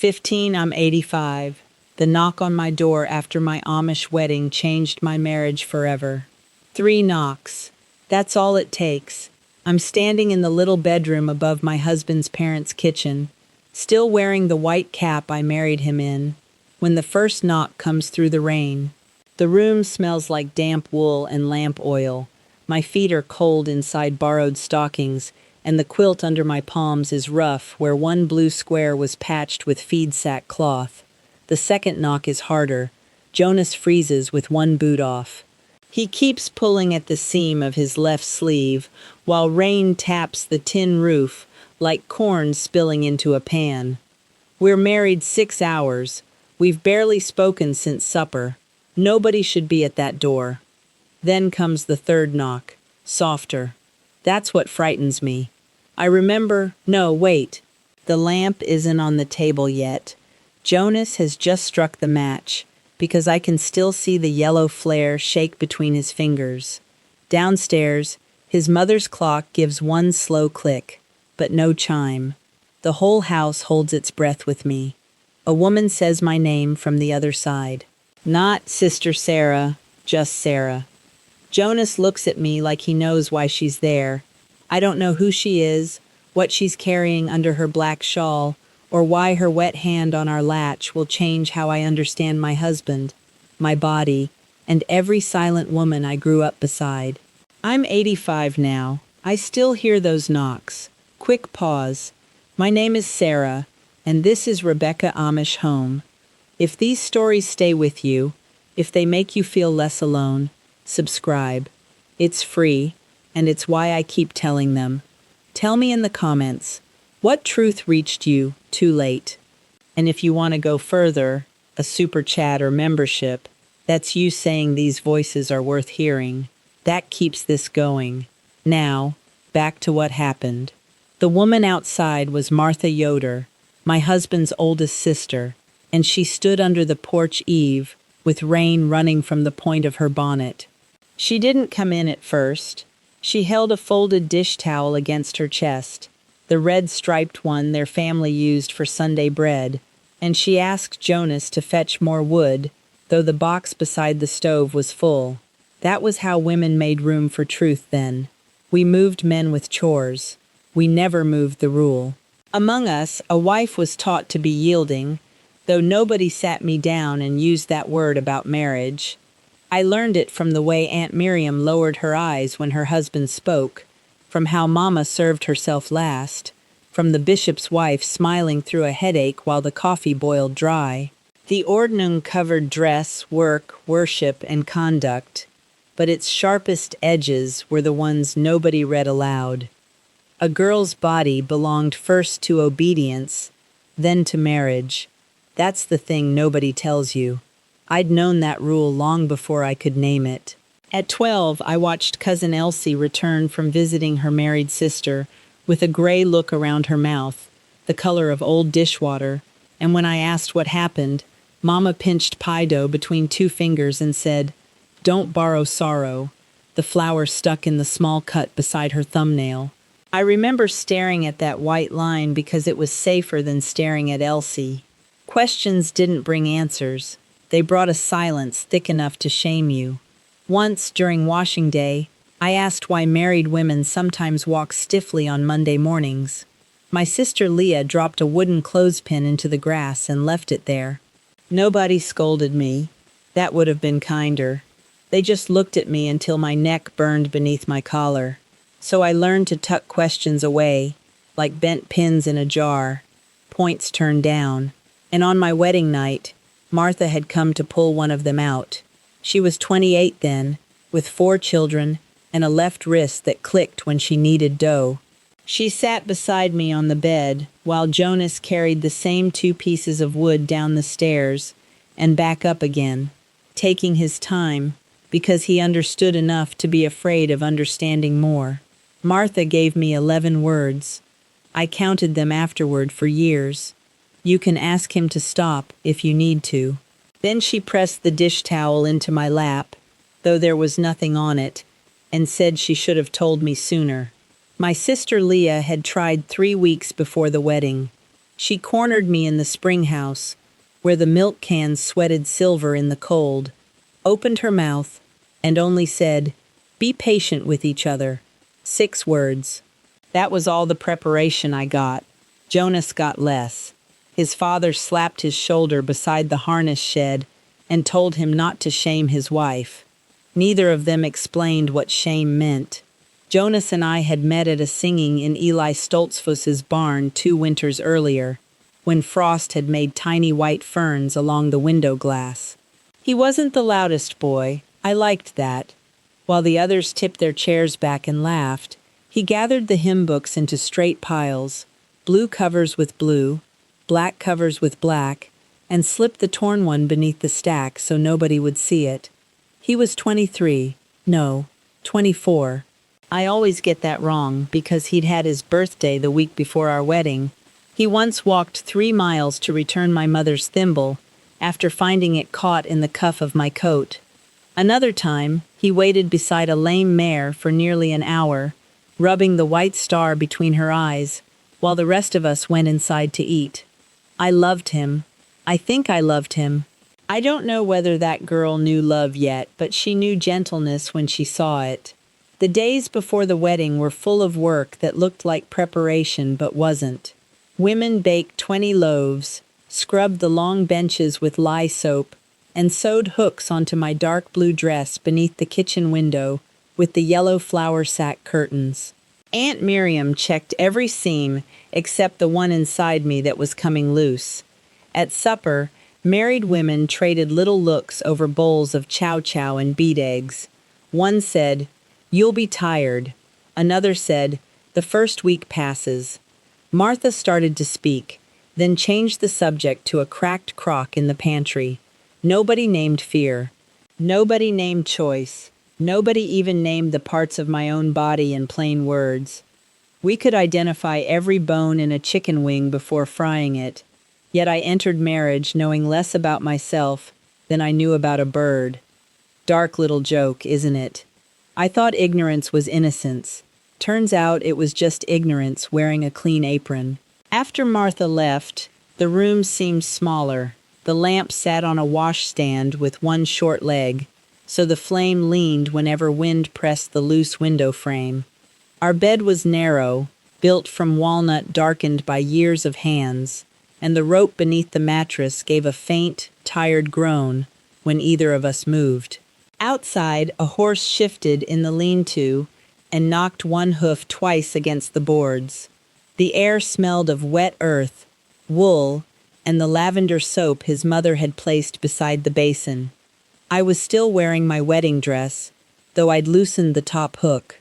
15, I'm 85. The knock on my door after my Amish wedding changed my marriage forever. 3 knocks. That's all it takes. I'm standing in the little bedroom above my husband's parents' kitchen, still wearing the white cap I married him in, when the first knock comes through the rain. The room smells like damp wool and lamp oil. My feet are cold inside borrowed stockings, and the quilt under my palms is rough where one blue square was patched with feed sack cloth. The second knock is harder. Jonas freezes with one boot off. He keeps pulling at the seam of his left sleeve, while rain taps the tin roof like corn spilling into a pan. We're married 6 hours. We've barely spoken since supper. Nobody should be at that door. Then comes the third knock, softer. That's what frightens me. I remember, no, wait. The lamp isn't on the table yet. Jonas has just struck the match, because I can still see the yellow flare shake between his fingers. Downstairs, his mother's clock gives one slow click, but no chime. The whole house holds its breath with me. A woman says my name from the other side. Not Sister Sarah, just Sarah. Jonas looks at me like he knows why she's there. I don't know who she is, what she's carrying under her black shawl, or why her wet hand on our latch will change how I understand my husband, my body, and every silent woman I grew up beside. I'm 85 now. I still hear those knocks. Quick pause. My name is Sarah, and this is Rebecca Amish Home. If these stories stay with you, if they make you feel less alone, subscribe. It's free, and it's why I keep telling them. Tell me in the comments, what truth reached you too late? And if you want to go further, a super chat or membership, that's you saying these voices are worth hearing. That keeps this going. Now, back to what happened. The woman outside was Martha Yoder, my husband's oldest sister, and she stood under the porch eave, with rain running from the point of her bonnet. She didn't come in at first. She held a folded dish towel against her chest, the red striped one their family used for Sunday bread, and she asked Jonas to fetch more wood, though the box beside the stove was full. That was how women made room for truth then. We moved men with chores. We never moved the rule. Among us, a wife was taught to be yielding, though nobody sat me down and used that word about marriage. I learned it from the way Aunt Miriam lowered her eyes when her husband spoke, from how Mama served herself last, from the bishop's wife smiling through a headache while the coffee boiled dry. The ordnung covered dress, work, worship, and conduct, but its sharpest edges were the ones nobody read aloud. A girl's body belonged first to obedience, then to marriage. That's the thing nobody tells you. I'd known that rule long before I could name it. At 12, I watched Cousin Elsie return from visiting her married sister with a gray look around her mouth, the color of old dishwater, and when I asked what happened, Mama pinched pie dough between 2 fingers and said, "Don't borrow sorrow." The flower stuck in the small cut beside her thumbnail. I remember staring at that white line because it was safer than staring at Elsie. Questions didn't bring answers. They brought a silence thick enough to shame you. Once, during washing day, I asked why married women sometimes walk stiffly on Monday mornings. My sister Leah dropped a wooden clothespin into the grass and left it there. Nobody scolded me. That would have been kinder. They just looked at me until my neck burned beneath my collar. So I learned to tuck questions away, like bent pins in a jar, points turned down. And on my wedding night, Martha had come to pull one of them out. She was 28 then, with 4 children and a left wrist that clicked when she kneaded dough. She sat beside me on the bed while Jonas carried the same 2 pieces of wood down the stairs and back up again, taking his time because he understood enough to be afraid of understanding more. Martha gave me 11 words. I counted them afterward for years. You can ask him to stop if you need to. Then she pressed the dish towel into my lap, though there was nothing on it, and said she should have told me sooner. My sister Leah had tried 3 weeks before the wedding. She cornered me in the spring house, where the milk cans sweated silver in the cold, opened her mouth, and only said, "Be patient with each other." 6 words. That was all the preparation I got. Jonas got less. His father slapped his shoulder beside the harness shed and told him not to shame his wife. Neither of them explained what shame meant. Jonas and I had met at a singing in Eli Stoltzfus's barn 2 winters earlier, when frost had made tiny white ferns along the window glass. He wasn't the loudest boy. I liked that. While the others tipped their chairs back and laughed, he gathered the hymn books into straight piles, blue covers with blue, black covers with black, and slipped the torn one beneath the stack so nobody would see it. He was 23. No, 24. I always get that wrong because he'd had his birthday the week before our wedding. He once walked 3 miles to return my mother's thimble after finding it caught in the cuff of my coat. Another time, he waited beside a lame mare for nearly an hour, rubbing the white star between her eyes, while the rest of us went inside to eat. I loved him. I think I loved him. I don't know whether that girl knew love yet, but she knew gentleness when she saw it. The days before the wedding were full of work that looked like preparation but wasn't. Women baked 20 loaves, scrubbed the long benches with lye soap, and sewed hooks onto my dark blue dress beneath the kitchen window with the yellow flour sack curtains. Aunt Miriam checked every seam except the one inside me that was coming loose. At supper, married women traded little looks over bowls of chow-chow and beet eggs. One said, "You'll be tired." Another said, "The first week passes." Martha started to speak, then changed the subject to a cracked crock in the pantry. Nobody named fear. Nobody named choice. Nobody even named the parts of my own body in plain words. We could identify every bone in a chicken wing before frying it, yet I entered marriage knowing less about myself than I knew about a bird. Dark little joke, isn't it? I thought ignorance was innocence. Turns out it was just ignorance wearing a clean apron. After Martha left, the room seemed smaller. The lamp sat on a washstand with one short leg, so the flame leaned whenever wind pressed the loose window frame. Our bed was narrow, built from walnut darkened by years of hands, and the rope beneath the mattress gave a faint, tired groan when either of us moved. Outside, a horse shifted in the lean-to and knocked one hoof twice against the boards. The air smelled of wet earth, wool, and the lavender soap his mother had placed beside the basin. I was still wearing my wedding dress, though I'd loosened the top hook.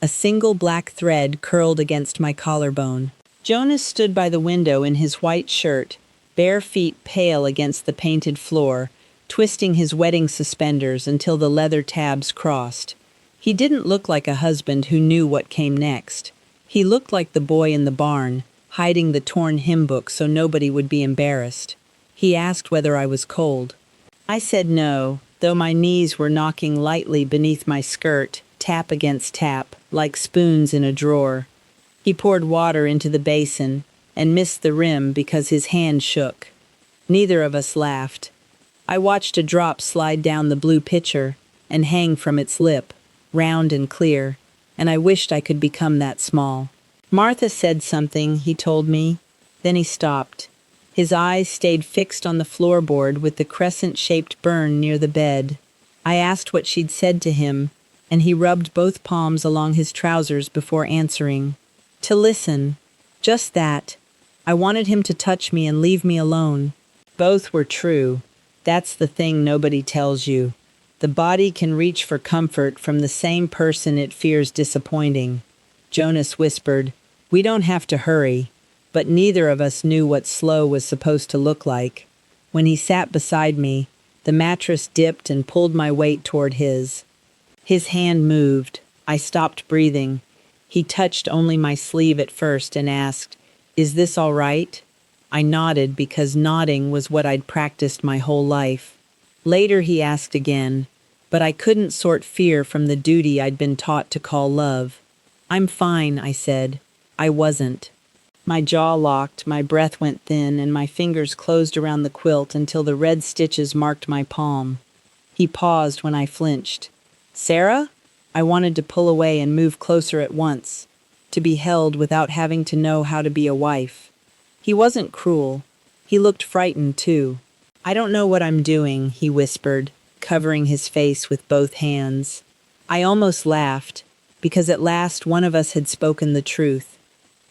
A single black thread curled against my collarbone. Jonas stood by the window in his white shirt, bare feet pale against the painted floor, twisting his wedding suspenders until the leather tabs crossed. He didn't look like a husband who knew what came next. He looked like the boy in the barn, hiding the torn hymn book so nobody would be embarrassed. He asked whether I was cold. I said no, though my knees were knocking lightly beneath my skirt, tap against tap, like spoons in a drawer. He poured water into the basin and missed the rim because his hand shook. Neither of us laughed. I watched a drop slide down the blue pitcher and hang from its lip, round and clear, and I wished I could become that small. Martha said something, he told me. Then he stopped. His eyes stayed fixed on the floorboard with the crescent-shaped burn near the bed. I asked what she'd said to him, and he rubbed both palms along his trousers before answering. To listen. Just that. I wanted him to touch me and leave me alone. Both were true. That's the thing nobody tells you. The body can reach for comfort from the same person it fears disappointing. Jonas whispered, "We don't have to hurry," but neither of us knew what slow was supposed to look like. When he sat beside me, the mattress dipped and pulled my weight toward his. His hand moved. I stopped breathing. He touched only my sleeve at first and asked, "Is this all right?" I nodded because nodding was what I'd practiced my whole life. Later he asked again, but I couldn't sort fear from the duty I'd been taught to call love. "I'm fine," I said. I wasn't. My jaw locked, my breath went thin, and my fingers closed around the quilt until the red stitches marked my palm. He paused when I flinched. "Sarah?" I wanted to pull away and move closer at once, to be held without having to know how to be a wife. He wasn't cruel. He looked frightened, too. "I don't know what I'm doing," he whispered, covering his face with both hands. I almost laughed, because at last one of us had spoken the truth.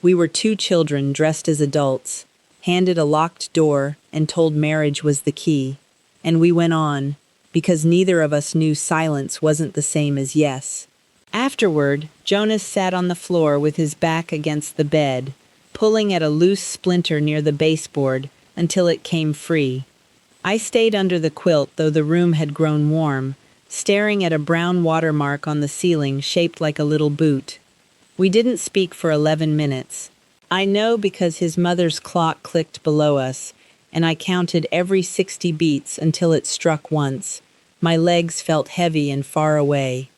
We were two children dressed as adults, handed a locked door, and told marriage was the key. And we went on, because neither of us knew silence wasn't the same as yes. Afterward, Jonas sat on the floor with his back against the bed, pulling at a loose splinter near the baseboard until it came free. I stayed under the quilt, though the room had grown warm, staring at a brown watermark on the ceiling shaped like a little boot. We didn't speak for 11 minutes. I know because his mother's clock clicked below us, and I counted every 60 beats until it struck once. My legs felt heavy and far away.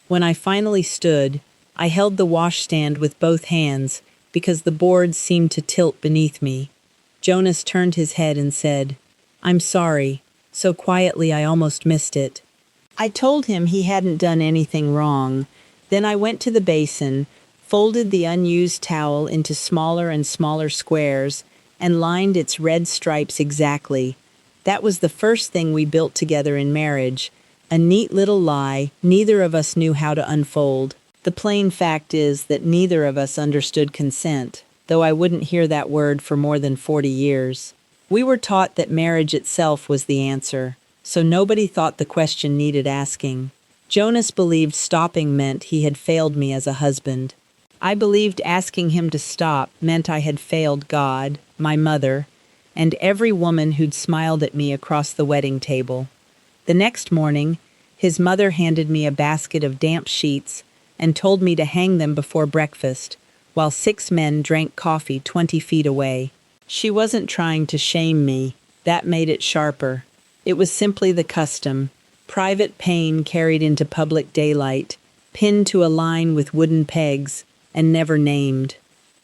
When I finally stood, I held the washstand with both hands because the boards seemed to tilt beneath me. Jonas turned his head and said, "I'm sorry," so quietly I almost missed it. I told him he hadn't done anything wrong. Then I went to the basin, folded the unused towel into smaller and smaller squares, and lined its red stripes exactly. That was the first thing we built together in marriage, a neat little lie neither of us knew how to unfold. The plain fact is that neither of us understood consent, though I wouldn't hear that word for more than 40 years. We were taught that marriage itself was the answer, so nobody thought the question needed asking. Jonas believed stopping meant he had failed me as a husband. I believed asking him to stop meant I had failed God, my mother, and every woman who'd smiled at me across the wedding table. The next morning, his mother handed me a basket of damp sheets and told me to hang them before breakfast, while 6 men drank coffee 20 feet away. She wasn't trying to shame me. That made it sharper. It was simply the custom, private pain carried into public daylight, pinned to a line with wooden pegs, and never named.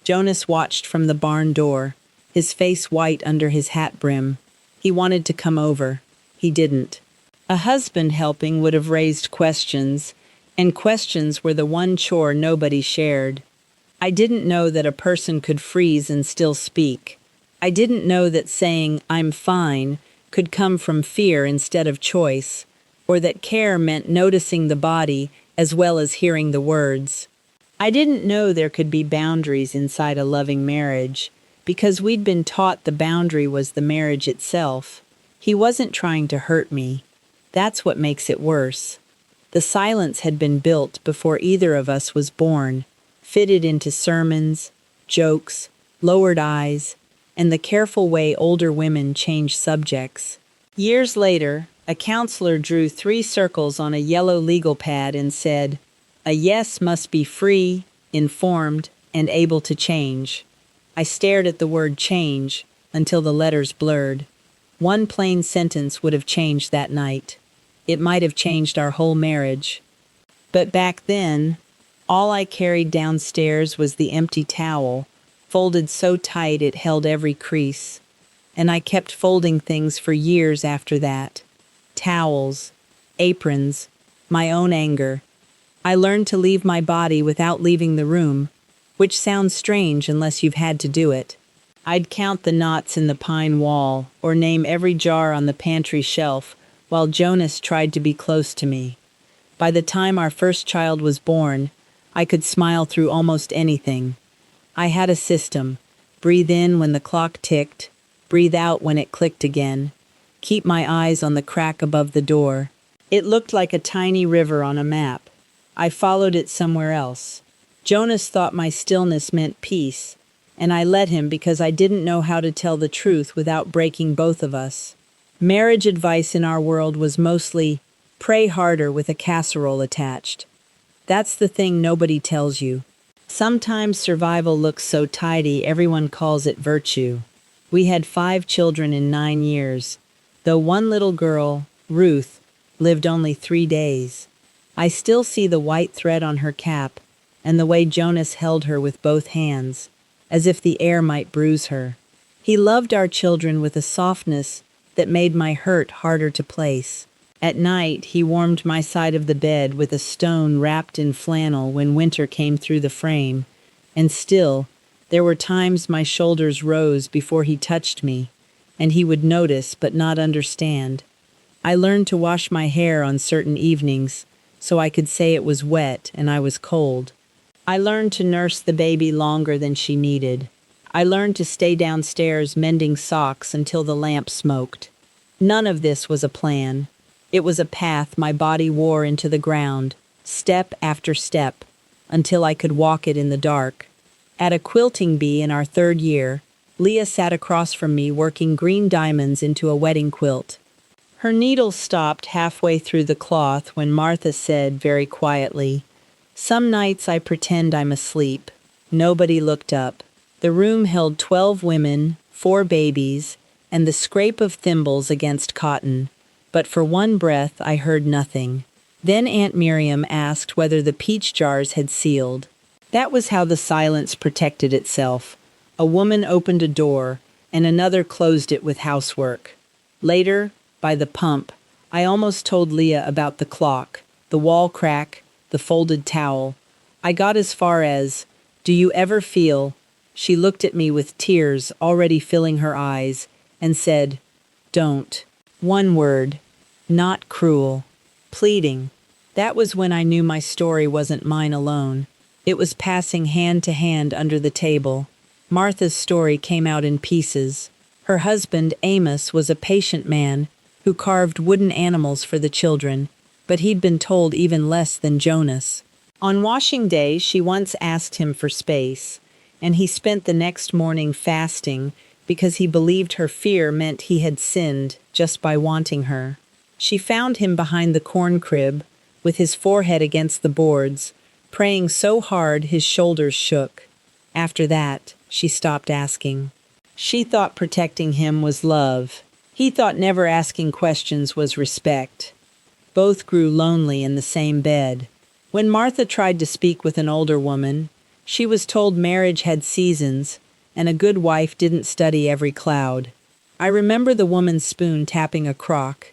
Jonas watched from the barn door, his face white under his hat brim. He wanted to come over. He didn't. A husband helping would have raised questions, and questions were the one chore nobody shared. I didn't know that a person could freeze and still speak. I didn't know that saying, "I'm fine," could come from fear instead of choice, or that care meant noticing the body as well as hearing the words. I didn't know there could be boundaries inside a loving marriage, because we'd been taught the boundary was the marriage itself. He wasn't trying to hurt me. That's what makes it worse. The silence had been built before either of us was born, fitted into sermons, jokes, lowered eyes, and the careful way older women change subjects. Years later, a counselor drew 3 circles on a yellow legal pad and said, "A yes must be free, informed, and able to change." I stared at the word change until the letters blurred. One plain sentence would have changed that night. It might have changed our whole marriage. But back then, all I carried downstairs was the empty towel, folded so tight it held every crease. And I kept folding things for years after that. Towels, aprons, my own anger. I learned to leave my body without leaving the room, which sounds strange unless you've had to do it. I'd count the knots in the pine wall or name every jar on the pantry shelf while Jonas tried to be close to me. By the time our first child was born, I could smile through almost anything. I had a system. Breathe in when the clock ticked, breathe out when it clicked again. Keep my eyes on the crack above the door. It looked like a tiny river on a map. I followed it somewhere else. Jonas thought my stillness meant peace, and I let him because I didn't know how to tell the truth without breaking both of us. Marriage advice in our world was mostly, pray harder with a casserole attached. That's the thing nobody tells you. Sometimes survival looks so tidy everyone calls it virtue. We had 5 children in 9 years, though one little girl, Ruth, lived only 3 days. I still see the white thread on her cap and the way Jonas held her with both hands. as if the air might bruise her. He loved our children with a softness that made my hurt harder to place. At night, he warmed my side of the bed with a stone wrapped in flannel when winter came through the frame, and still, there were times my shoulders rose before he touched me, and he would notice but not understand. I learned to wash my hair on certain evenings, so I could say it was wet and I was cold. I learned to nurse the baby longer than she needed. I learned to stay downstairs mending socks until the lamp smoked. None of this was a plan. It was a path my body wore into the ground, step after step, until I could walk it in the dark. At a quilting bee in our 3rd year, Leah sat across from me working green diamonds into a wedding quilt. Her needle stopped halfway through the cloth when Martha said very quietly, "Some nights I pretend I'm asleep." Nobody looked up. The room held 12 women, 4 babies, and the scrape of thimbles against cotton. But for one breath I heard nothing. Then Aunt Miriam asked whether the peach jars had sealed. That was how the silence protected itself. A woman opened a door, and another closed it with housework. Later, by the pump, I almost told Leah about the clock, the wall crack, the folded towel. I got as far as, "Do you ever feel?" She looked at me with tears already filling her eyes and said, "Don't." One word. Not cruel. Pleading. That was when I knew my story wasn't mine alone. It was passing hand to hand under the table. Martha's story came out in pieces. Her husband, Amos, was a patient man who carved wooden animals for the children, but he'd been told even less than Jonas. On washing day, she once asked him for space, and he spent the next morning fasting because he believed her fear meant he had sinned just by wanting her. She found him behind the corn crib, with his forehead against the boards, praying so hard his shoulders shook. After that, she stopped asking. She thought protecting him was love. He thought never asking questions was respect. Both grew lonely in the same bed. When Martha tried to speak with an older woman, she was told marriage had seasons, and a good wife didn't study every cloud. I remember the woman's spoon tapping a crock.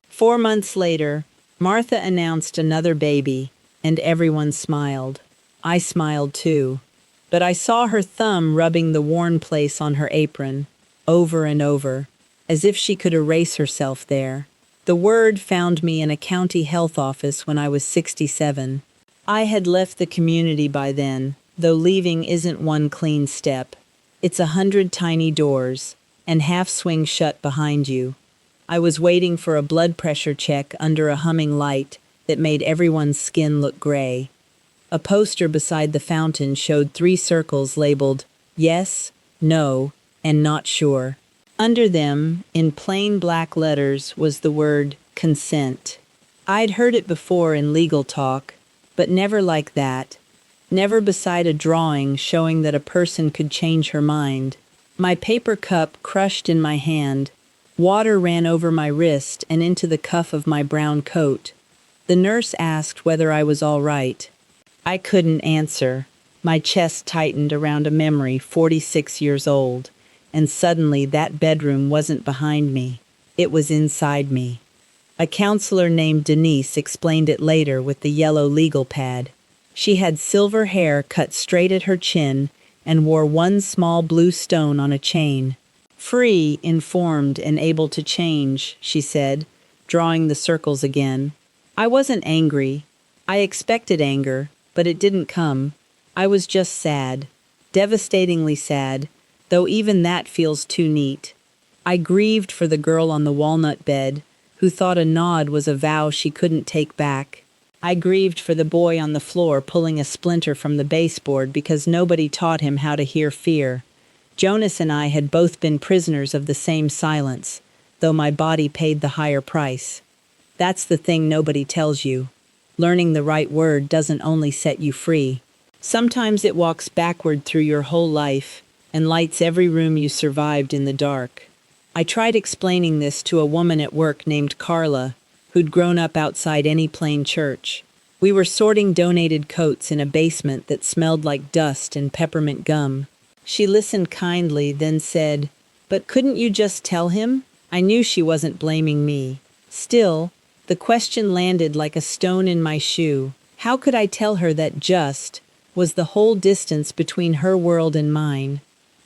4 months later, Martha announced another baby, and everyone smiled. I smiled too. But I saw her thumb rubbing the worn place on her apron, over and over, as if she could erase herself there. The word found me in a county health office when I was 67. I had left the community by then, though leaving isn't one clean step. It's 100 tiny doors, and half swing shut behind you. I was waiting for a blood pressure check under a humming light that made everyone's skin look gray. A poster beside the fountain showed 3 circles labeled yes, no, and not sure. Under them, in plain black letters, was the word consent. I'd heard it before in legal talk, but never like that. Never beside a drawing showing that a person could change her mind. My paper cup crushed in my hand. Water ran over my wrist and into the cuff of my brown coat. The nurse asked whether I was all right. I couldn't answer. My chest tightened around a memory 46 years old, and suddenly that bedroom wasn't behind me. It was inside me. A counselor named Denise explained it later with the yellow legal pad. She had silver hair cut straight at her chin and wore one small blue stone on a chain. Free, informed, and able to change, she said, drawing the circles again. I wasn't angry. I expected anger, but it didn't come. I was just sad, devastatingly sad, though even that feels too neat. I grieved for the girl on the walnut bed, who thought a nod was a vow she couldn't take back. I grieved for the boy on the floor pulling a splinter from the baseboard because nobody taught him how to hear fear. Jonas and I had both been prisoners of the same silence, though my body paid the higher price. That's the thing nobody tells you. Learning the right word doesn't only set you free. Sometimes it walks backward through your whole life and lights every room you survived in the dark. I tried explaining this to a woman at work named Carla, who'd grown up outside any plain church. We were sorting donated coats in a basement that smelled like dust and peppermint gum. She listened kindly, then said, "But couldn't you just tell him?" I knew she wasn't blaming me. Still, the question landed like a stone in my shoe. How could I tell her that just was the whole distance between her world and mine?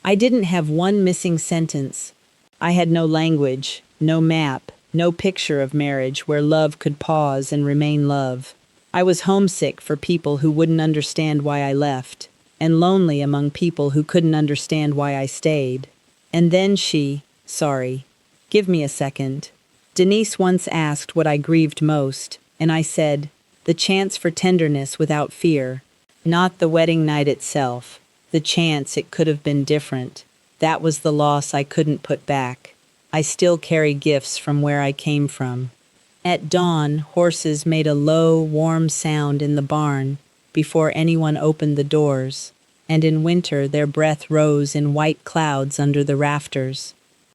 I didn't have one missing sentence. I had no language, no map, no picture of marriage where love could pause and remain love. I was homesick for people who wouldn't understand why I left, and lonely among people who couldn't understand why I stayed. And then sorry, give me a second. Denise once asked what I grieved most, and I said, the chance for tenderness without fear. Not the wedding night itself, the chance it could have been different. That was the loss I couldn't put back. I still carry gifts from where I came from. At dawn, horses made a low, warm sound in the barn before anyone opened the doors, and in winter their breath rose in white clouds under the rafters.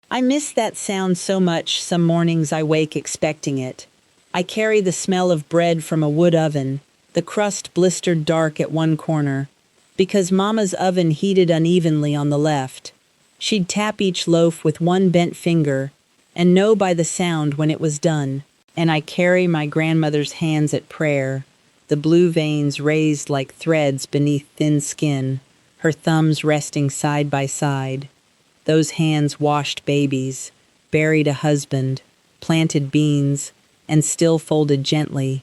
I miss that sound so much some mornings I wake expecting it. I carry the smell of bread from a wood oven, the crust blistered dark at one corner, because Mama's oven heated unevenly on the left. She'd tap each loaf with one bent finger and know by the sound when it was done. And I carry my grandmother's hands at prayer, the blue veins raised like threads beneath thin skin, her thumbs resting side by side. Those hands washed babies, buried a husband, planted beans, and still folded gently.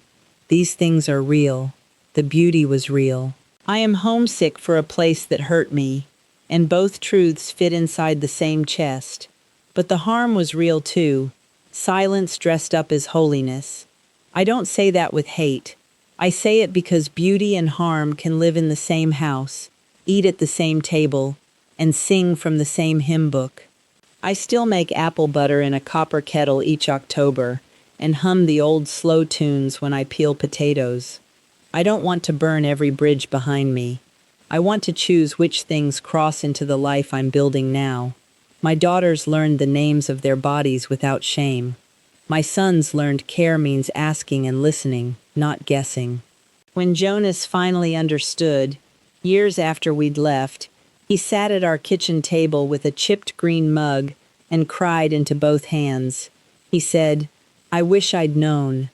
These things are real. The beauty was real. I am homesick for a place that hurt me, and both truths fit inside the same chest. But the harm was real too. Silence dressed up as holiness. I don't say that with hate. I say it because beauty and harm can live in the same house, eat at the same table, and sing from the same hymn book. I still make apple butter in a copper kettle each October and hum the old slow tunes when I peel potatoes. I don't want to burn every bridge behind me. I want to choose which things cross into the life I'm building now. My daughters learned the names of their bodies without shame. My sons learned care means asking and listening, not guessing. When Jonas finally understood, years after we'd left, he sat at our kitchen table with a chipped green mug and cried into both hands. He said, "I wish I'd known."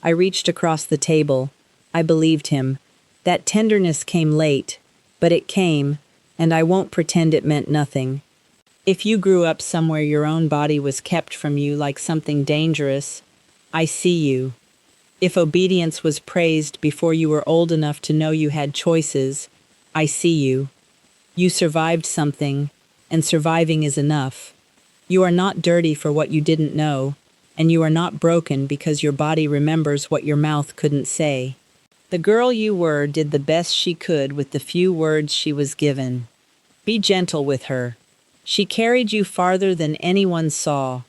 I reached across the table. I believed him. That tenderness came late, but it came, and I won't pretend it meant nothing. If you grew up somewhere your own body was kept from you like something dangerous, I see you. If obedience was praised before you were old enough to know you had choices, I see you. You survived something, and surviving is enough. You are not dirty for what you didn't know, and you are not broken because your body remembers what your mouth couldn't say. The girl you were did the best she could with the few words she was given. Be gentle with her. She carried you farther than anyone saw.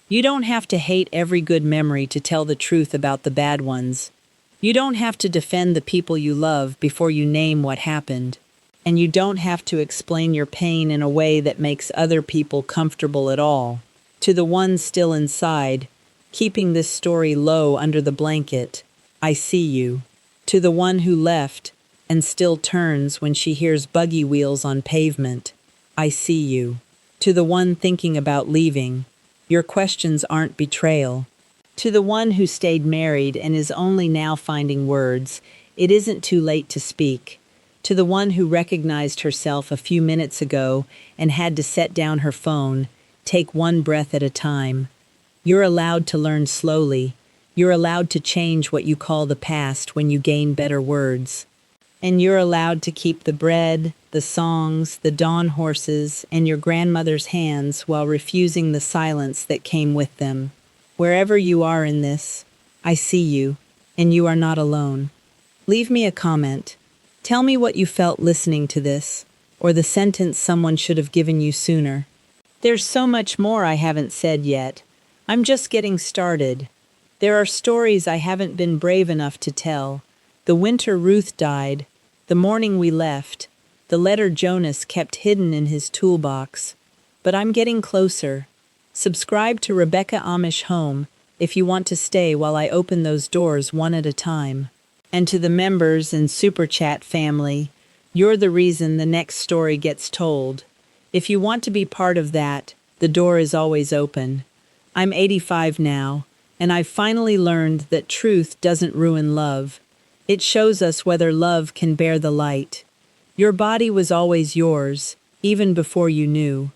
You don't have to hate every good memory to tell the truth about the bad ones. You don't have to defend the people you love before you name what happened. And you don't have to explain your pain in a way that makes other people comfortable at all. To the ones still inside, keeping this story low under the blanket, I see you. To the one who left and still turns when she hears buggy wheels on pavement, I see you. To the one thinking about leaving, your questions aren't betrayal. To the one who stayed married and is only now finding words, it isn't too late to speak. To the one who recognized herself a few minutes ago and had to set down her phone, take one breath at a time. You're allowed to learn slowly. You're allowed to change what you call the past when you gain better words. And you're allowed to keep the bread, the songs, the dawn horses, and your grandmother's hands while refusing the silence that came with them. Wherever you are in this, I see you, and you are not alone. Leave me a comment. Tell me what you felt listening to this, or the sentence someone should have given you sooner. There's so much more I haven't said yet. I'm just getting started. There are stories I haven't been brave enough to tell. The winter Ruth died, the morning we left, the letter Jonas kept hidden in his toolbox. But I'm getting closer. Subscribe to Rebecca Amish Home if you want to stay while I open those doors one at a time. And to the members and Super Chat family, you're the reason the next story gets told. If you want to be part of that, the door is always open. I'm 85 now, and I've finally learned that truth doesn't ruin love. It shows us whether love can bear the light. Your body was always yours, even before you knew.